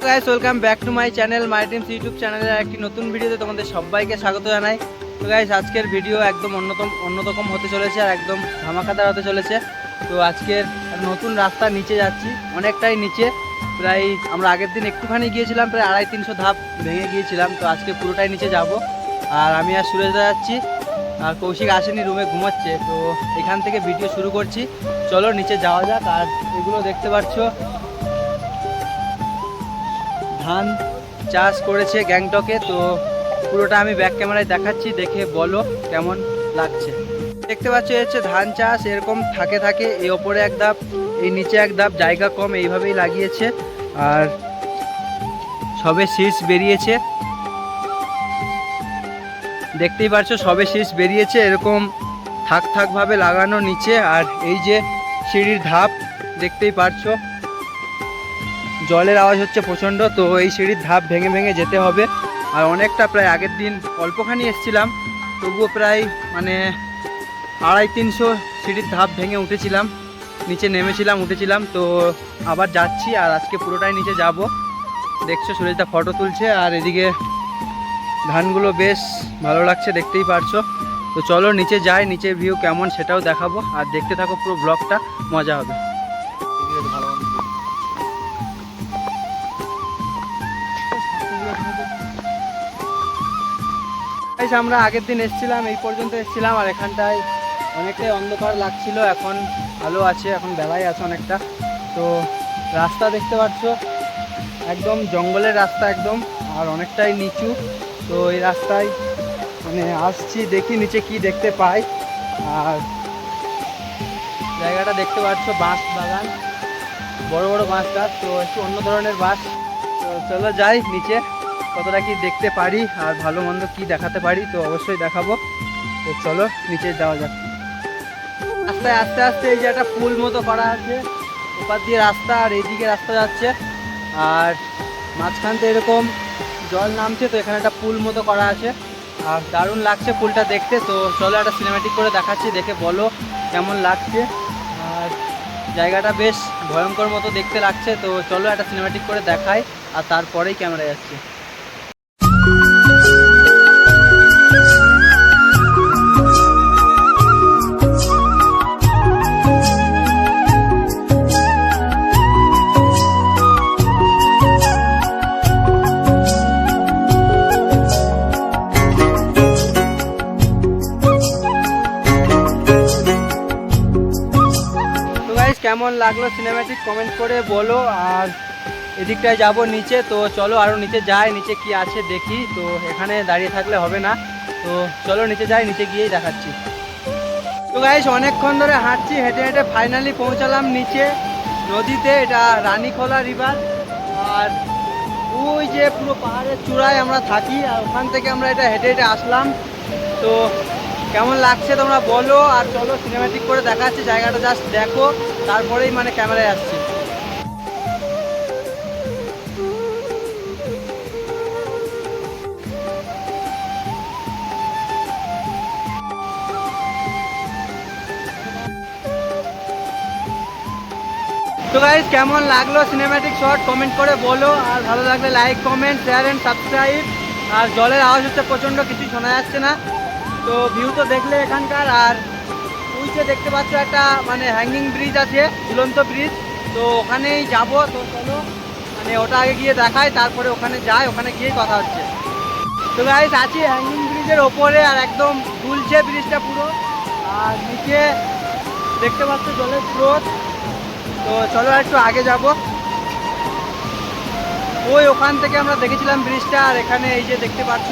Guys welcome back to my channel my dreams YouTube চ্যানেলের একটি নতুন ভিডিওতে তোমাদের সবাইকে স্বাগত জানাই। তো গাইস আজকের ভিডিও একদম অন্যরকম হতে চলেছে আর একদম ধামাকাদার হতে চলেছে। তো আজকের নতুন রাস্তা নিচে যাচ্ছি, অনেকটাই নিচে, প্রায় আমরা আগের দিন একটুখানি গিয়েছিলাম, প্রায় 250-300 ধাপ ভেঙে গিয়েছিলাম। তো আজকে পুরোটাই নিচে যাব আর আমি আর সুরেশদা যাচ্ছি, আর কৌশিক আসেনি, রুমে ঘুমাচ্ছে। তো এখান থেকে ভিডিও শুরু করছি, চলো নিচে যাওয়া যাক। আর এগুলো দেখতে পাচ্ছ ধান চাষ করেছে গ্যাংটকে, তো পুরোটা আমি ব্যাক ক্যামেরায় দেখাচ্ছি, দেখে বলো কেমন লাগছে। দেখতে পাচ্ছ হচ্ছে ধান চাষ, এরকম থাকে এই ওপরে এক ধাপ, এই নিচে এক ধাপ, জায়গা কম, এইভাবেই লাগিয়েছে। আর সবে শীষ বেরিয়েছে, দেখতেই পাচ্ছ সবে শীষ বেরিয়েছে, এরকম থাক ভাবে লাগানো নিচে। আর এই যে সিঁড়ির ধাপ দেখতেই পাচ্ছ, জলের আওয়াজ হচ্ছে প্রচণ্ড। তো এই সিঁড়ির ধাপ ভেঙে ভেঙে যেতে হবে। আর অনেকটা, প্রায় আগের দিন অল্পখানি এসেছিলাম, তবুও প্রায় 250-300 সিঁড়ির ধাপ ভেঙে উঠেছিলাম, নিচে নেমেছিলাম, উঠেছিলাম। তো আবার যাচ্ছি, আর আজকে পুরোটাই নিচে যাব। দেখছো সুরেশদা ফটো তুলছে, আর এদিকে ধানগুলো বেশ ভালো লাগছে, দেখতেই পারছো। তো চলো নিচে যাই, নিচের ভিউ কেমন সেটাও দেখাবো, আর দেখতে থাকো, পুরো ব্লগটা মজা হবে। আমরা আগের দিন এসেছিলাম, এই পর্যন্ত এসেছিলাম, আর এখানটায় অনেকটাই অন্ধকার লাগছিল, এখন ভালো আছে, এখন বেলায় আছে অনেকটা। তো রাস্তা দেখতে পাচ্ছ একদম জঙ্গলের রাস্তা একদম, আর অনেকটাই নিচু। তো এই রাস্তায় আসছি, দেখি নিচে কি দেখতে পাই। আর জায়গাটা দেখতে পাচ্ছ বাঁশ বাগান, বড় বড় বাঁশ গাছ, তো একটু অন্য ধরনের বাঁশ। তো চলো যাই নিচে, কতটা কি দেখতে পারি আর ভালো মন্দ কি দেখাতে পারি তো অবশ্যই দেখাবো। তো চলো নিচে যাওয়া যাক। রাস্তায় আস্তে আস্তে এই যে একটা পুল মতো করা আছে, ওপার দিয়ে রাস্তা আর এইদিকে রাস্তা যাচ্ছে, আর মাঝখান থেকে এরকম জল নামছে। তো এখানে একটা পুল মতো করা আছে, আর দারুণ লাগছে পুলটা দেখতে। তো চলো একটা সিনেম্যাটিক করে দেখাচ্ছি, দেখে বলো কেমন লাগছে। আর জায়গাটা বেশ ভয়ঙ্কর মতো দেখতে লাগছে। তো চলো একটা সিনেম্যাটিক করে দেখাই, আর তারপরেই ক্যামেরা যাচ্ছে। কেমন লাগলো সিনেম্যাটিক কমেন্ট করে বলো। আর এদিকটায় যাব নিচে, তো চলো আরও নিচে যাই, নিচে কি আছে দেখি। তো এখানে দাঁড়িয়ে থাকলে হবে না, তো চলো নিচে যাই, নিচে গিয়েই দেখাচ্ছি। তো গাইস অনেকক্ষণ ধরে হাঁটছি, হেঁটে হেঁটে ফাইনালি পৌঁছালাম নিচে নদীতে, এটা রানীখোলা রিভার। আর ওই যে পুরো পাহাড়ের চূড়ায় আমরা থাকি, আর ওখান থেকে আমরা এটা হেঁটে হেঁটে আসলাম। তো কেমন লাগছে তোমরা বলো, আর চলো সিনেম্যাটিক করে দেখাচ্ছি, জায়গাটা জাস্ট দেখো, তারপরেই ক্যামেরায় আসছি। তো গাইস কেমন লাগলো সিনেম্যাটিক শট কমেন্ট করে বলো, আর ভালো লাগলে like comment share and subscribe. আর জলের আওয়াজ হচ্ছে প্রচণ্ড, কিছু শোনা যাচ্ছে না। তো ভিউ তো দেখলে এখানকার, আর ওই যে দেখতে পাচ্ছ একটা হ্যাঙ্গিং ব্রিজ আছে, ঝুলন্ত ব্রিজ, তো ওখানেই যাব। তো চলো ওটা আগে গিয়ে দেখাই, তারপরে ওখানে যাই, ওখানে গিয়েই কথা হচ্ছে। তো গাইস আছি হ্যাঙ্গিং ব্রিজের ওপরে, আর একদম দুলছে ব্রিজটা পুরো, আর নিচে দেখতে পাচ্ছ জলের স্রোত। তো চলো একটু আগে যাব, ওই ওখান থেকে আমরা দেখেছিলাম ব্রিজটা, আর এখানে এই যে দেখতে পাচ্ছ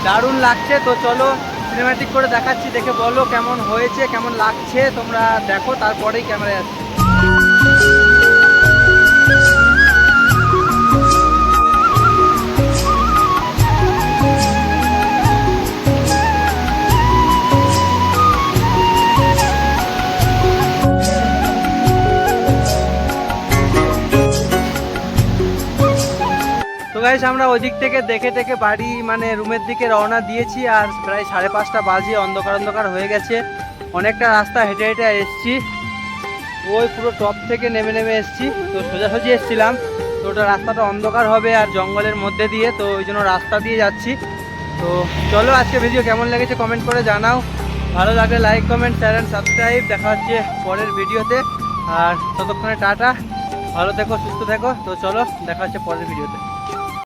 দারুণ লাগছে। তো চলো সিনেম্যাটিক করে দেখাচ্ছি, দেখে বলো কেমন হয়েছে, কেমন লাগছে, তোমরা দেখো, তারপরেই ক্যামেরায় আসছে। তো গাইস আমরা ওই দিক থেকে দেখে বাড়ি রুমের দিকে রওনা দিয়েছি, আর প্রায় 5:30 বাজে, অন্ধকার হয়ে গেছে। অনেকটা রাস্তা হেঁটে হেঁটে এসছি, ওই পুরো টপ থেকে নেমে এসছি। তো সোজাসুজি এসছিলাম, তো ওটা রাস্তাটা অন্ধকার হবে আর জঙ্গলের মধ্যে দিয়ে, তো ওই জন্য রাস্তা দিয়ে যাচ্ছি। তো চলো, আজকে ভিডিও কেমন লেগেছে কমেন্ট করে জানাও, ভালো লাগলে like comment share and subscribe. দেখা হচ্ছে পরের ভিডিওতে, আর ততক্ষণে টাটা, ভালো থেকো সুস্থ থেকো। তো চলো দেখা হচ্ছে পরের ভিডিওতে।